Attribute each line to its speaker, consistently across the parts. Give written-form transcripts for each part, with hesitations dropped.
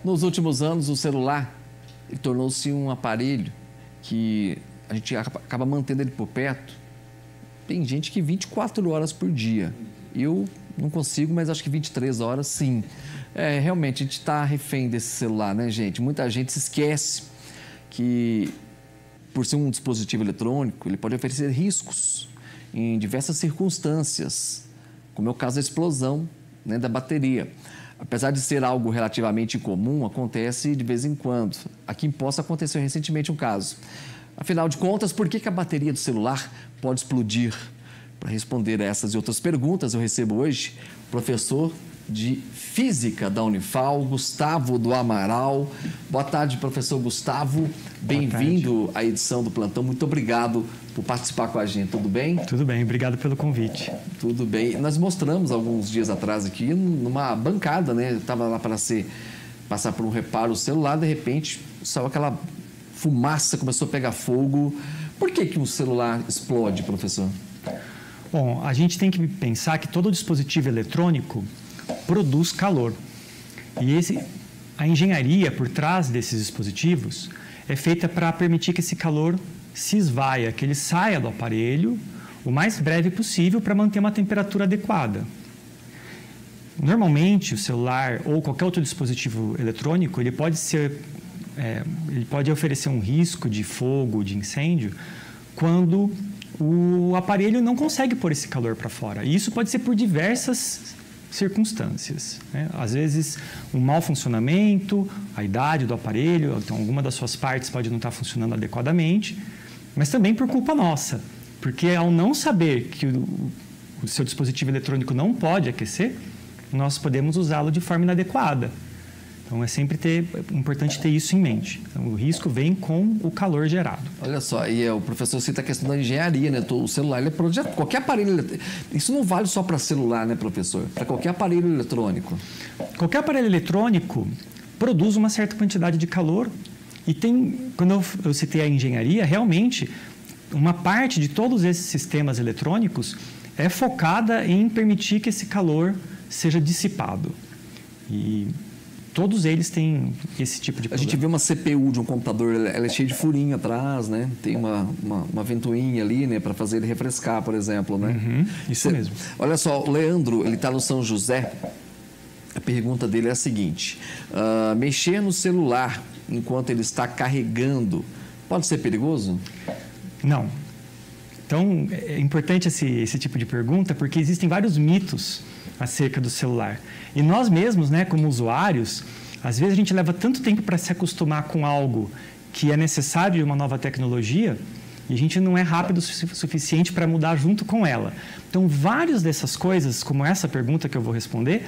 Speaker 1: Nos últimos anos, o celular tornou-se um aparelho que a gente acaba mantendo ele por perto. Tem gente que 24 horas por dia. Eu não consigo, mas acho que 23 horas sim. Realmente, a gente está refém desse celular, né, gente? Muita gente se esquece que, por ser um dispositivo eletrônico, ele pode oferecer riscos em diversas circunstâncias, como é o caso da explosão, né, da bateria. Apesar de ser algo relativamente incomum, acontece de vez em quando. Aqui em Poços aconteceu recentemente um caso. Afinal de contas, por que a bateria do celular pode explodir? Para responder a essas e outras perguntas, eu recebo hoje o professor de Física da Unifal, Gustavo do Amaral. Boa tarde, professor Gustavo. Bem-vindo à edição do Plantão. Muito obrigado por participar com a gente. Tudo bem?
Speaker 2: Tudo bem, obrigado pelo convite.
Speaker 1: Tudo bem. Nós mostramos alguns dias atrás aqui numa bancada, né? Estava lá para passar por um reparo o celular, de repente saiu aquela fumaça, começou a pegar fogo. Por que um celular explode, professor?
Speaker 2: Bom, a gente tem que pensar que todo dispositivo eletrônico produz calor. E a engenharia por trás desses dispositivos é feita para permitir que esse calor se esvaia, que ele saia do aparelho o mais breve possível para manter uma temperatura adequada. Normalmente, o celular ou qualquer outro dispositivo eletrônico, ele pode oferecer um risco de fogo, de incêndio, quando o aparelho não consegue pôr esse calor para fora. E isso pode ser por diversas circunstâncias, né? Às vezes, um mau funcionamento, a idade do aparelho, então alguma das suas partes pode não estar funcionando adequadamente, mas também por culpa nossa, porque ao não saber que o seu dispositivo eletrônico não pode aquecer, nós podemos usá-lo de forma inadequada. Então, é sempre importante ter isso em mente. Então, o risco vem com o calor gerado.
Speaker 1: Olha só, e o professor cita a questão da engenharia, né? O celular, ele é projeto, qualquer aparelho... Isso não vale só para celular, né, professor? Para qualquer aparelho eletrônico.
Speaker 2: Qualquer aparelho eletrônico produz uma certa quantidade de calor e quando eu citei a engenharia, realmente, uma parte de todos esses sistemas eletrônicos é focada em permitir que esse calor seja dissipado. E todos eles têm esse tipo de problema.
Speaker 1: A gente vê uma CPU de um computador, ela é cheia de furinho atrás, né? Tem uma ventoinha ali, né? Para fazer ele refrescar, por exemplo, né?
Speaker 2: Isso mesmo.
Speaker 1: Olha só, o Leandro, ele está no São José. A pergunta dele é a seguinte. Mexer no celular enquanto ele está carregando pode ser perigoso?
Speaker 2: Não. Então, é importante esse tipo de pergunta porque existem vários mitos acerca do celular. E nós mesmos, né, como usuários, às vezes a gente leva tanto tempo para se acostumar com algo que é necessário de uma nova tecnologia e a gente não é rápido o suficiente para mudar junto com ela. Então, várias dessas coisas, como essa pergunta que eu vou responder,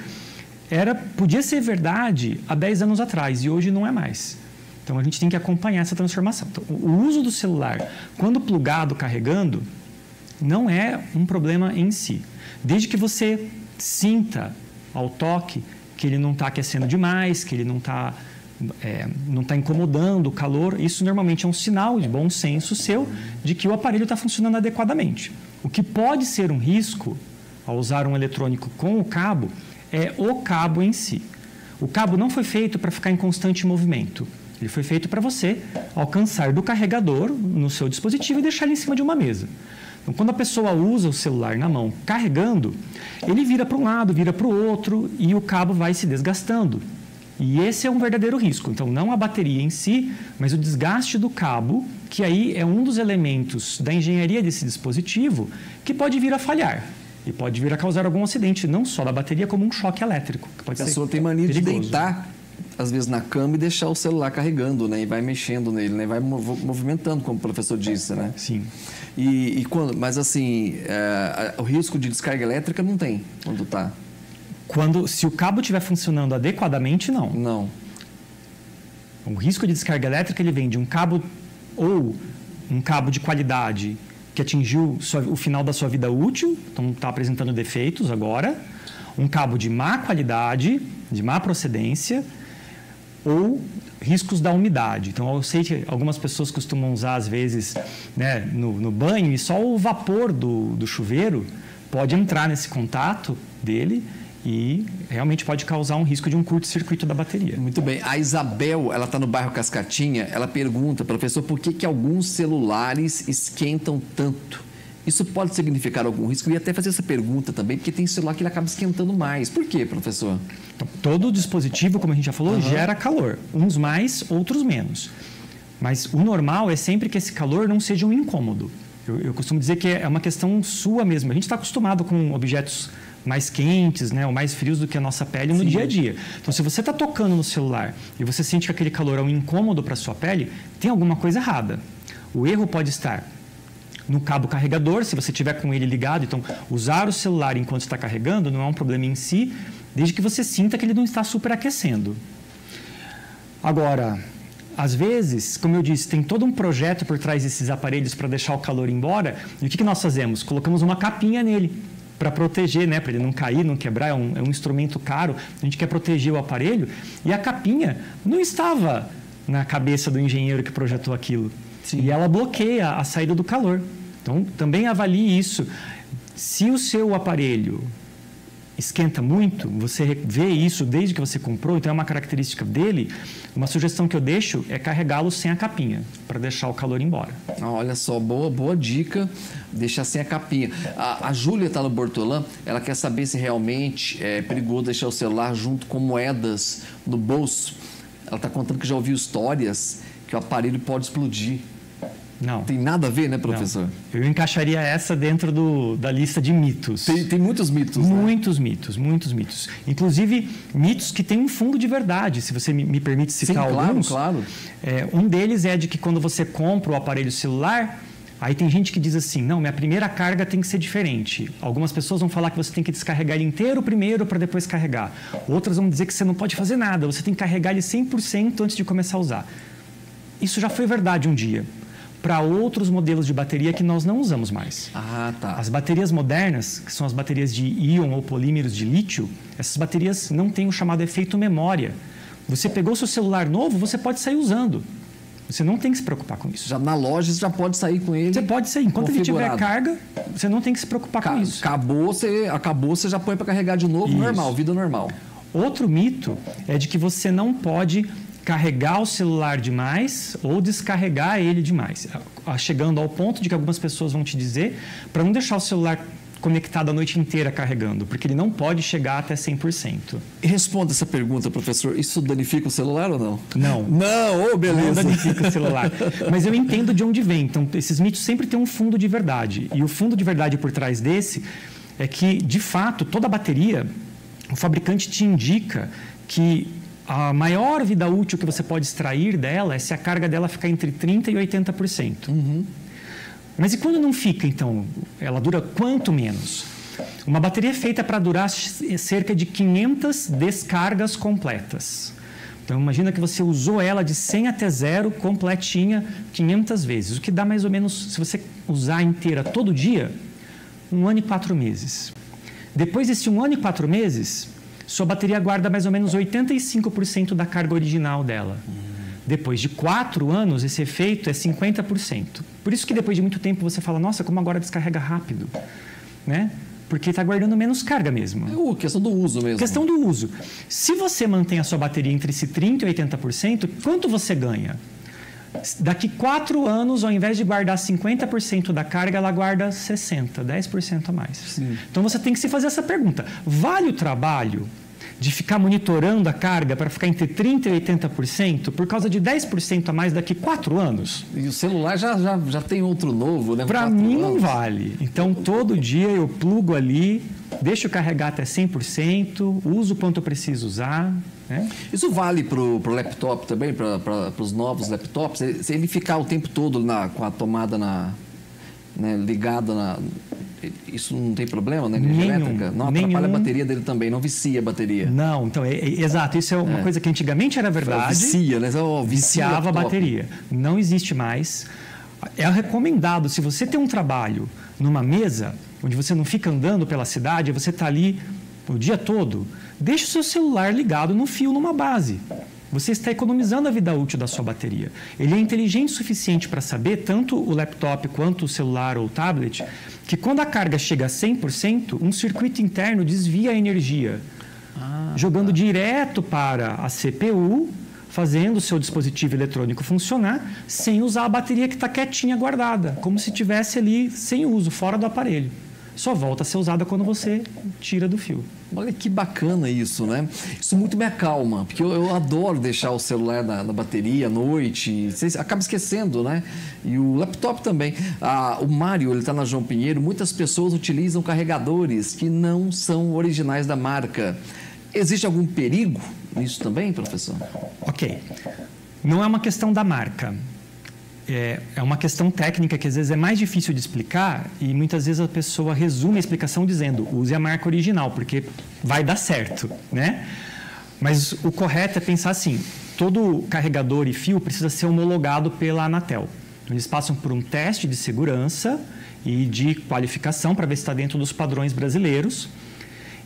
Speaker 2: podia ser verdade há 10 anos atrás e hoje não é mais. Então, a gente tem que acompanhar essa transformação. Então, o uso do celular, quando plugado, carregando, não é um problema em si. Desde que você sinta ao toque que ele não está aquecendo demais, que ele não está incomodando o calor, isso normalmente é um sinal de bom senso seu de que o aparelho está funcionando adequadamente. O que pode ser um risco ao usar um eletrônico com o cabo é o cabo em si. O cabo não foi feito para ficar em constante movimento. Ele foi feito para você alcançar do carregador no seu dispositivo e deixar ele em cima de uma mesa. Então, quando a pessoa usa o celular na mão carregando, ele vira para um lado, vira para o outro e o cabo vai se desgastando. E esse é um verdadeiro risco. Então, não a bateria em si, mas o desgaste do cabo, que aí é um dos elementos da engenharia desse dispositivo que pode vir a falhar e pode vir a causar algum acidente, não só da bateria, como um choque elétrico. Que pode
Speaker 1: a
Speaker 2: ser
Speaker 1: pessoa tem mania
Speaker 2: perigoso.
Speaker 1: de deitar, às vezes, na cama e deixar o celular carregando, né? E vai mexendo nele, né? Vai movimentando, como o professor disse, né?
Speaker 2: Sim.
Speaker 1: Mas, assim, o risco de descarga elétrica não tem quando está...
Speaker 2: Se o cabo estiver funcionando adequadamente, não.
Speaker 1: Não.
Speaker 2: O risco de descarga elétrica ele vem de um cabo ou um cabo de qualidade que atingiu o final da sua vida útil, então está apresentando defeitos agora, um cabo de má qualidade, de má procedência, ou riscos da umidade. Então, eu sei que algumas pessoas costumam usar, às vezes, né, no banho, e só o vapor do chuveiro pode entrar nesse contato dele e realmente pode causar um risco de um curto-circuito da bateria.
Speaker 1: Muito bem. A Isabel, ela está no bairro Cascatinha, ela pergunta, professor, por que alguns celulares esquentam tanto? Isso pode significar algum risco? Eu ia até fazer essa pergunta também, porque tem celular que ele acaba esquentando mais. Por quê, professor?
Speaker 2: Então, todo dispositivo, como a gente já falou, gera calor. Uns mais, outros menos. Mas o normal é sempre que esse calor não seja um incômodo. Eu costumo dizer que é uma questão sua mesmo. A gente está acostumado com objetos mais quentes, né, ou mais frios do que a nossa pele no dia a dia. Então, se você está tocando no celular e você sente que aquele calor é um incômodo para a sua pele, tem alguma coisa errada. O erro pode estar no cabo carregador, se você tiver com ele ligado. Então, usar o celular enquanto está carregando não é um problema em si, desde que você sinta que ele não está superaquecendo. Agora, às vezes, como eu disse, tem todo um projeto por trás desses aparelhos para deixar o calor embora. E o que nós fazemos? Colocamos uma capinha nele para proteger, né? Para ele não cair, não quebrar. É um instrumento caro. A gente quer proteger o aparelho. E a capinha não estava na cabeça do engenheiro que projetou aquilo. Sim. E ela bloqueia a saída do calor. Então, também avalie isso. Se o seu aparelho esquenta muito, você vê isso desde que você comprou, então é uma característica dele. Uma sugestão que eu deixo é carregá-lo sem a capinha, para deixar o calor embora.
Speaker 1: Olha só, boa dica, deixar sem a capinha. A Júlia está no Bortolã, ela quer saber se realmente é perigoso deixar o celular junto com moedas no bolso. Ela está contando que já ouviu histórias que o aparelho pode explodir.
Speaker 2: Não.
Speaker 1: Tem nada a ver, né, professor?
Speaker 2: Não. Eu encaixaria essa dentro da lista de mitos.
Speaker 1: Tem muitos mitos, né?
Speaker 2: Muitos mitos. Inclusive, mitos que têm um fundo de verdade, se você me permite citar alguns.
Speaker 1: Claro.
Speaker 2: Um deles é de que quando você compra o aparelho celular, aí tem gente que diz assim, não, minha primeira carga tem que ser diferente. Algumas pessoas vão falar que você tem que descarregar ele inteiro primeiro para depois carregar. Outras vão dizer que você não pode fazer nada, você tem que carregar ele 100% antes de começar a usar. Isso já foi verdade um dia, para outros modelos de bateria que nós não usamos mais.
Speaker 1: Ah, tá.
Speaker 2: As baterias modernas, que são as baterias de íon ou polímeros de lítio, essas baterias não têm o chamado efeito memória. Você pegou o seu celular novo, você pode sair usando. Você não tem que se preocupar com isso.
Speaker 1: Já na loja você já pode sair com ele.
Speaker 2: Você pode sair. Enquanto ele tiver carga, você não tem que se preocupar com isso.
Speaker 1: Acabou, você já põe para carregar de novo, normal, vida normal.
Speaker 2: Outro mito é de que você não pode carregar o celular demais ou descarregar ele demais. Chegando ao ponto de que algumas pessoas vão te dizer para não deixar o celular conectado a noite inteira carregando, porque ele não pode chegar até 100%.
Speaker 1: Responda essa pergunta, professor. Isso danifica o celular ou não?
Speaker 2: Não.
Speaker 1: Não, beleza.
Speaker 2: Não danifica o celular. Mas eu entendo de onde vem. Então, esses mitos sempre têm um fundo de verdade. E o fundo de verdade por trás desse é que, de fato, toda bateria, o fabricante te indica que a maior vida útil que você pode extrair dela é se a carga dela ficar entre 30% e 80%.
Speaker 1: Uhum.
Speaker 2: Mas e quando não fica, então? Ela dura quanto menos? Uma bateria é feita para durar cerca de 500 descargas completas. Então, imagina que você usou ela de 100 até 0, completinha, 500 vezes. O que dá mais ou menos, se você usar inteira todo dia, 1 ano e 4 meses. Depois desse 1 ano e 4 meses, sua bateria guarda mais ou menos 85% da carga original dela. Depois de 4 anos, esse efeito é 50%. Por isso que depois de muito tempo você fala, nossa, como agora descarrega rápido, né? Porque está guardando menos carga mesmo.
Speaker 1: É questão do uso mesmo.
Speaker 2: Questão do uso. Se você mantém a sua bateria entre esse 30% e 80%, quanto você ganha? Daqui 4 anos, ao invés de guardar 50% da carga, ela guarda 60%, 10% a mais.
Speaker 1: Sim.
Speaker 2: Então você tem que se fazer essa pergunta. Vale o trabalho de ficar monitorando a carga para ficar entre 30% e 80% por causa de 10% a mais daqui 4 anos?
Speaker 1: E o celular já tem outro novo, né?
Speaker 2: Para mim não vale. Então todo dia eu plugo ali, deixo carregar até 100%, uso quanto eu preciso usar. Né?
Speaker 1: Isso vale para o laptop também, para os novos laptops? Se ele ficar o tempo todo com a tomada ligada isso não tem problema na energia elétrica? Não atrapalha a bateria dele também, não vicia a bateria?
Speaker 2: Não, então, exato. Isso é uma coisa que antigamente era verdade.
Speaker 1: Vicia, né?
Speaker 2: Viciava a bateria. Não existe mais. É recomendado, se você tem um trabalho numa mesa, onde você não fica andando pela cidade, você está ali o dia todo, deixe o seu celular ligado no fio numa base. você está economizando a vida útil da sua bateria. Ele é inteligente o suficiente para saber, tanto o laptop quanto o celular ou o tablet, que quando a carga chega a 100%, um circuito interno desvia a energia, jogando direto para a CPU, fazendo o seu dispositivo eletrônico funcionar, sem usar a bateria que está quietinha guardada, como se estivesse ali sem uso, fora do aparelho. Só volta a ser usada quando você tira do fio.
Speaker 1: Olha que bacana isso, né? Isso muito me acalma, porque eu adoro deixar o celular na bateria à noite, você acaba esquecendo, né? E o laptop também. O Mário, ele está na João Pinheiro, muitas pessoas utilizam carregadores que não são originais da marca. Existe algum perigo nisso também, professor?
Speaker 2: Ok. Não é uma questão da marca. É uma questão técnica que às vezes é mais difícil de explicar e muitas vezes a pessoa resume a explicação dizendo use a marca original, porque vai dar certo, né? Mas o correto é pensar assim, todo carregador e fio precisa ser homologado pela Anatel. Eles passam por um teste de segurança e de qualificação para ver se está dentro dos padrões brasileiros.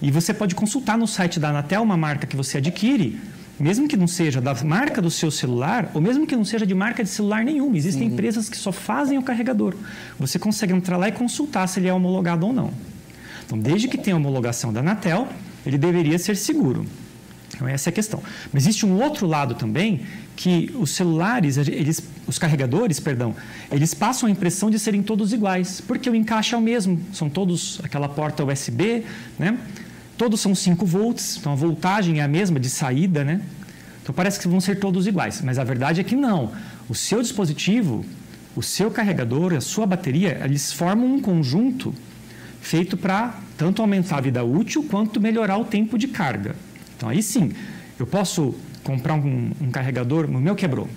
Speaker 2: E você pode consultar no site da Anatel uma marca que você adquire, mesmo que não seja da marca do seu celular, ou mesmo que não seja de marca de celular nenhuma. Existem empresas que só fazem o carregador. Você consegue entrar lá e consultar se ele é homologado ou não. Então, desde que tenha a homologação da Anatel, ele deveria ser seguro. Então, essa é a questão. Mas existe um outro lado também, que os celulares, os carregadores, eles passam a impressão de serem todos iguais, porque o encaixe é o mesmo. São todos aquela porta USB, né? Todos são 5 volts, então a voltagem é a mesma de saída, né? Então parece que vão ser todos iguais, mas a verdade é que não. O seu dispositivo, o seu carregador, a sua bateria, eles formam um conjunto feito para tanto aumentar a vida útil quanto melhorar o tempo de carga. Então aí sim, eu posso comprar um carregador, o meu quebrou.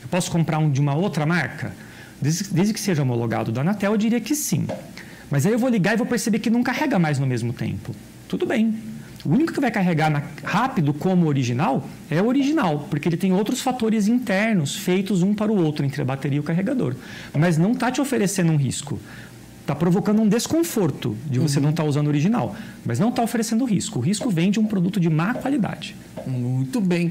Speaker 2: Eu posso comprar um de uma outra marca? Desde que seja homologado da Anatel, eu diria que sim. Mas aí eu vou ligar e vou perceber que não carrega mais no mesmo tempo. Tudo bem. O único que vai carregar rápido como original é o original, porque ele tem outros fatores internos feitos um para o outro entre a bateria e o carregador. Mas não está te oferecendo um risco. Está provocando um desconforto de você não estar usando o original, mas não está oferecendo risco. O risco vem de um produto de má qualidade.
Speaker 1: Muito bem.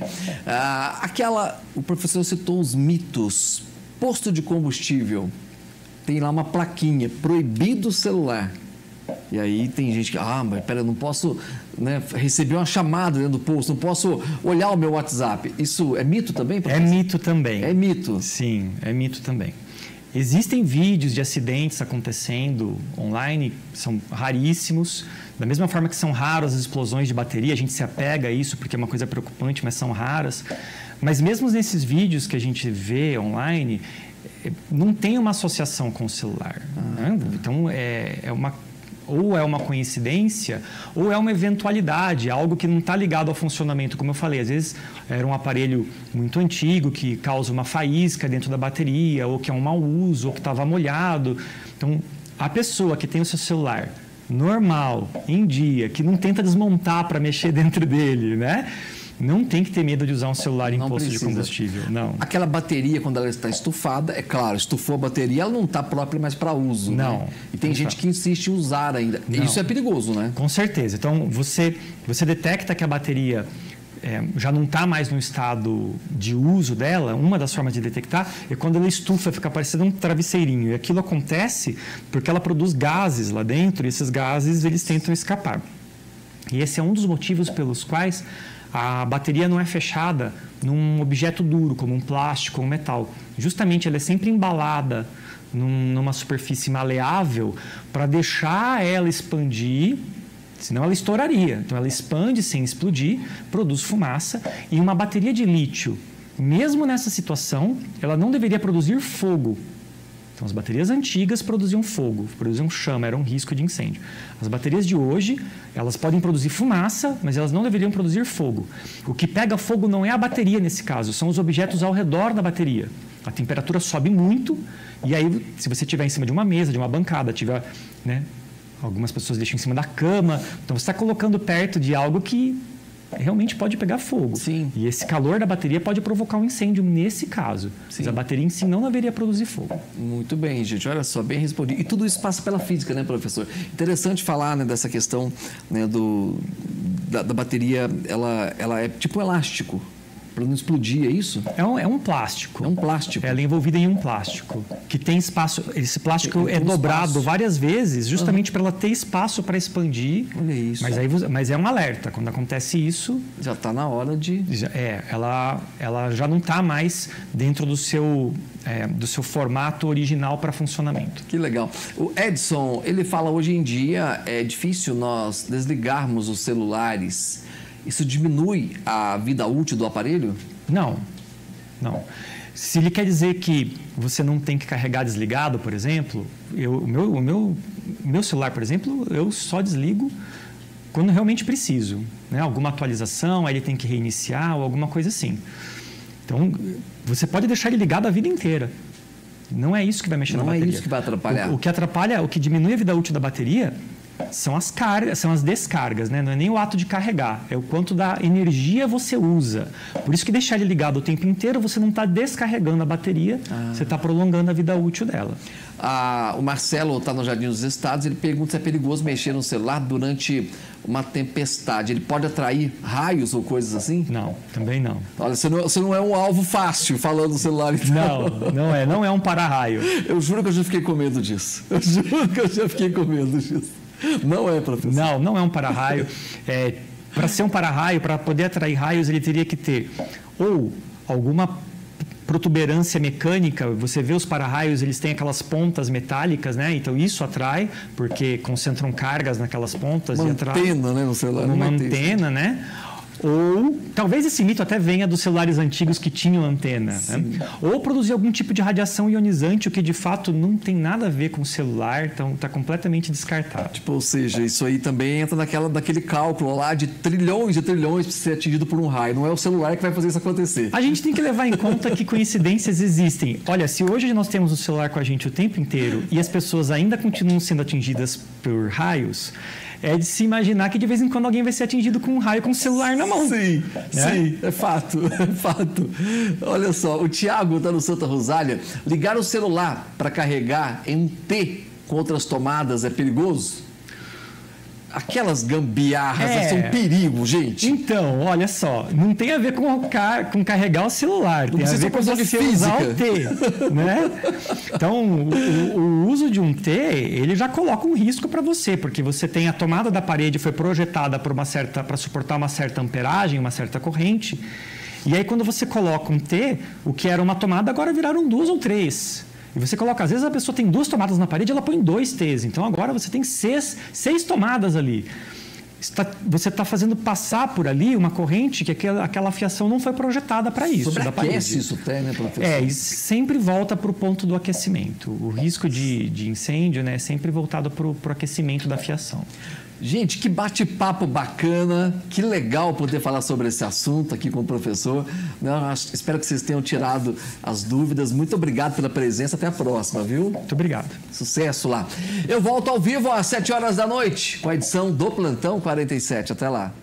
Speaker 1: O professor citou os mitos. Posto de combustível. Tem lá uma plaquinha, proibido o celular. E aí tem gente que, mas pera, eu não posso, né, receber uma chamada dentro do posto, não posso olhar o meu WhatsApp. Isso é mito também, professor?
Speaker 2: É mito também.
Speaker 1: É mito?
Speaker 2: Sim, é mito também. Existem vídeos de acidentes acontecendo online, são raríssimos. Da mesma forma que são raras as explosões de bateria, a gente se apega a isso porque é uma coisa preocupante, mas são raras. Mas mesmo nesses vídeos que a gente vê online, não tem uma associação com o celular. Né? Então, ou é uma coincidência, ou é uma eventualidade, algo que não está ligado ao funcionamento, como eu falei. Às vezes era um aparelho muito antigo que causa uma faísca dentro da bateria, ou que é um mau uso, ou que estava molhado. Então, a pessoa que tem o seu celular normal, em dia, que não tenta desmontar para mexer dentro dele, né? Não tem que ter medo de usar um celular em posto de combustível, não.
Speaker 1: Aquela bateria, quando ela está estufada, é claro, estufou a bateria, ela não está própria mais para uso.
Speaker 2: Não.
Speaker 1: Né? E tem gente que insiste em usar ainda. Não. Isso é perigoso, né?
Speaker 2: Com certeza. Então, você detecta que a bateria já não está mais no estado de uso dela. Uma das formas de detectar é quando ela estufa, fica parecendo um travesseirinho. E aquilo acontece porque ela produz gases lá dentro e esses gases eles tentam escapar. E esse é um dos motivos pelos quais a bateria não é fechada num objeto duro, como um plástico ou um metal. Justamente ela é sempre embalada numa superfície maleável para deixar ela expandir, senão ela estouraria. Então ela expande sem explodir, produz fumaça, e uma bateria de lítio, mesmo nessa situação, ela não deveria produzir fogo. Então, as baterias antigas produziam fogo, produziam chama, era um risco de incêndio. As baterias de hoje, elas podem produzir fumaça, mas elas não deveriam produzir fogo. O que pega fogo não é a bateria nesse caso, são os objetos ao redor da bateria. A temperatura sobe muito e aí, se você estiver em cima de uma mesa, de uma bancada, tiver, né, algumas pessoas deixam em cima da cama, então você está colocando perto de algo que realmente pode pegar fogo.
Speaker 1: Sim.
Speaker 2: E esse calor da bateria pode provocar um incêndio nesse caso. Sim. Mas a bateria em si não deveria produzir fogo.
Speaker 1: Muito bem, gente. Olha só, bem respondido. E tudo isso passa pela física, né, professor? Interessante falar, né, dessa questão, né, da bateria, ela é tipo um elástico. Para não explodir, é isso?
Speaker 2: É um plástico.
Speaker 1: É um plástico.
Speaker 2: Ela é envolvida em um plástico, que tem espaço. Esse plástico é dobrado
Speaker 1: espaço.
Speaker 2: Várias vezes, justamente para ela ter espaço para expandir.
Speaker 1: Olha isso.
Speaker 2: Mas é um alerta. Quando acontece isso...
Speaker 1: Já está na hora de...
Speaker 2: Ela já não está mais dentro do seu formato original para funcionamento.
Speaker 1: Que legal. O Edson, ele fala hoje em dia é difícil nós desligarmos os celulares. Isso diminui a vida útil do aparelho?
Speaker 2: Não. Se ele quer dizer que você não tem que carregar desligado, por exemplo, o meu celular, por exemplo, eu só desligo quando realmente preciso, né? Alguma atualização, aí ele tem que reiniciar ou alguma coisa assim. Então, você pode deixar ele ligado a vida inteira. Não é isso que vai mexer na bateria.
Speaker 1: Não é isso que vai atrapalhar.
Speaker 2: O que atrapalha, o que diminui a vida útil da bateria são as cargas, são as descargas, né? Não é nem o ato de carregar, é o quanto da energia você usa. Por isso que deixar ele ligado o tempo inteiro, você não está descarregando a bateria, você está prolongando a vida útil dela.
Speaker 1: O Marcelo está no Jardim dos Estados, ele pergunta se é perigoso mexer no celular durante uma tempestade. Ele pode atrair raios ou coisas assim?
Speaker 2: Não, também não.
Speaker 1: Olha, você não é um alvo fácil falando do celular, então.
Speaker 2: Não é um para-raio.
Speaker 1: Eu juro que eu já fiquei com medo disso. Não é, professor?
Speaker 2: Não é um para-raio. Para ser um para-raio, para poder atrair raios, ele teria que ter ou alguma protuberância mecânica. Você vê os para-raios, eles têm aquelas pontas metálicas, né? Então isso atrai, porque concentram cargas naquelas pontas.
Speaker 1: Uma
Speaker 2: e atrai
Speaker 1: antena, né, no celular.
Speaker 2: Uma antena, né? Ou talvez esse mito até venha dos celulares antigos que tinham antena, né? Ou produzir algum tipo de radiação ionizante, o que de fato não tem nada a ver com o celular, então está completamente descartado.
Speaker 1: Ou seja, isso aí também entra naquele cálculo lá de trilhões para ser atingido por um raio. Não é o celular que vai fazer isso acontecer.
Speaker 2: A gente tem que levar em conta que coincidências existem. Olha, se hoje nós temos o celular com a gente o tempo inteiro e as pessoas ainda continuam sendo atingidas por raios, é de se imaginar que de vez em quando alguém vai ser atingido com um raio com o celular na mão.
Speaker 1: Sim, é fato. Olha só, o Tiago está no Santa Rosália. Ligar o celular para carregar em um T com outras tomadas é perigoso? Aquelas gambiarras são um perigo, gente.
Speaker 2: Então, olha só, não tem a ver com carregar o celular, tem a ver com você usar o T, né? Então, o uso de um T, ele já coloca um risco para você, porque você tem a tomada da parede foi projetada para suportar uma certa amperagem, uma certa corrente, e aí quando você coloca um T, o que era uma tomada agora viraram 2 ou 3. E você coloca, às vezes a pessoa tem 2 tomadas na parede, ela põe 2 T's. Então agora você tem 6 tomadas ali. Você está fazendo passar por ali uma corrente que aquela fiação não foi projetada para isso.
Speaker 1: Sobreaquece isso até, né, professor?
Speaker 2: E sempre volta para o ponto do aquecimento. O risco de incêndio, né, é sempre voltado para o aquecimento da fiação.
Speaker 1: Gente, que bate-papo bacana, que legal poder falar sobre esse assunto aqui com o professor. Espero que vocês tenham tirado as dúvidas. Muito obrigado pela presença, até a próxima, viu?
Speaker 2: Muito obrigado.
Speaker 1: Sucesso lá. Eu volto ao vivo às 7 horas da noite com a edição do Plantão 47. Até lá.